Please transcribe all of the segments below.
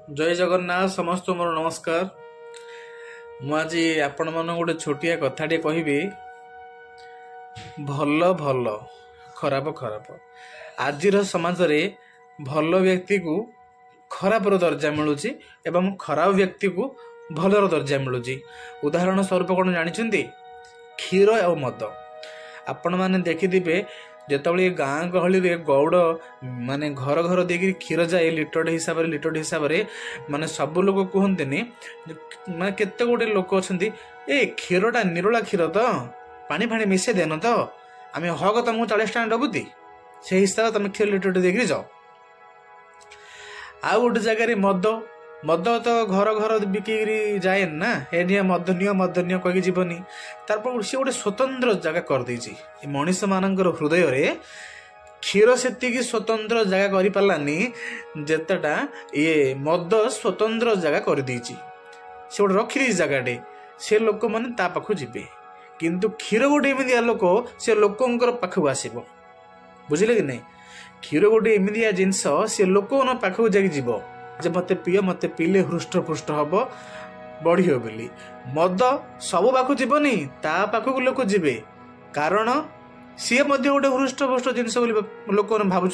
जय जगन्नाथ समस्त मोर नमस्कार। मुझे आपण मन गोटे छोटिया कथाटे कहबी भल भल खराब खराब। आज समाज रे भल व्यक्ति को खराब दर्जा मिलूची एवं खराब व्यक्ति को भलर दर्जा मिलूची। उदाहरण स्वरूप कौन जानी क्षीर और मद आपण मैंने देखिथे जिते गाँ गहली गौड़ माने घर घर देकी क्षीर जाए लिटर हिसाब से माने सब लोग कहते माने केते गोटे लोक अच्छा ए क्षीरटा निरोला क्षीर तो पानी फाणी मिसे देन तो आम हक तुमको 40 टका दबुती से हिसाब तुम क्षीर लिटर देकर जाओ। आउ गोटे जगार मद तो घर घर बिक्री जाए ना ए मद निय कही जीवनी तार सी गोटे स्वतंत्र जगह कर मनीष मानकर हृदय रे क्षीर से स्वतंत्र जगह कर पारानी जितेटा ये मद स्वतंत्र जगह कर से गोटे रखी जगह से लोक मैंने ता पाखु जीवे किंतु क्षीर गोटे एमती लोक से लोकंर पाखक आसब बुझे कि नहीं। क्षीर गोटे एमती जिनस सी लोक पाखक जाब जे मत पिय मत पीले हृष्ट पुष्ट हम बढ़ बोली मद सब पाख जीवनी ता पाखक लोक जीवे कारण सी गोटे हृष्ट पुष्ट जिनस लोक भावुं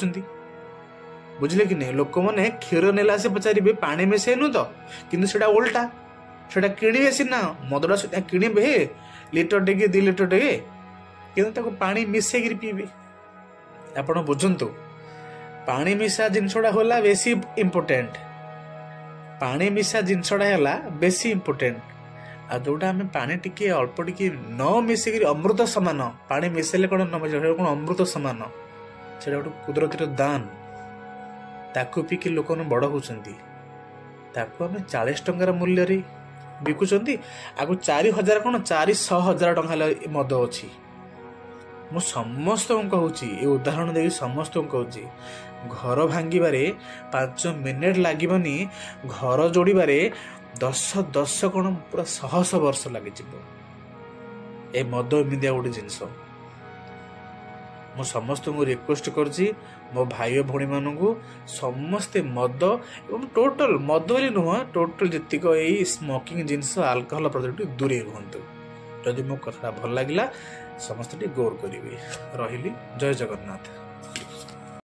बुझे कि नहीं। लोक मैंने क्षीर नेला से पचारे पानी मिसेनु तो किंतु सेटा उल्टा सेटा किणे सीना मदटा किणे लिटर टे 2 लिटर टे कि पानी मिसेक पीबे। आप बुझंतु पानी मिसा जिनसटा होला बेसी इम्पोर्टेंट पानी मिसा जिनसटा है बेसी इम्पोर्टेंट आ जोटा आम पानी टिके अल्प टिके न मिसिक अमृत सामान पानी मिसेले कौन न मिसे कौन अमृत सामान से गोटे कुदरती दान ताकू पिकी लोक बड़ होती आम 40 टंकार मूल्य बिकुंट आगु 4000 कौन 400,000 टंका मद अच्छी। मु समस्त कहूँ उदाहरण दे समस्त कहूँ घर भांगे 5 मिनिट लगनी घर जोड़े 10 कौन पूरा 100 वर्ष लगे ए मद एमती गोटे जिनस। मु समस्त को रिक्वेस्ट करछि मो भाई भौणी मानू समस्ते मद एवं टोटल मद बोली नुह टोटल जीतक यही स्मोकिंग जिनस आल्कोहल प्रति दूरे रुहतु। जदि मो कथा भल लगे समस्त गौर करेंगे। रही जय जगन्नाथ।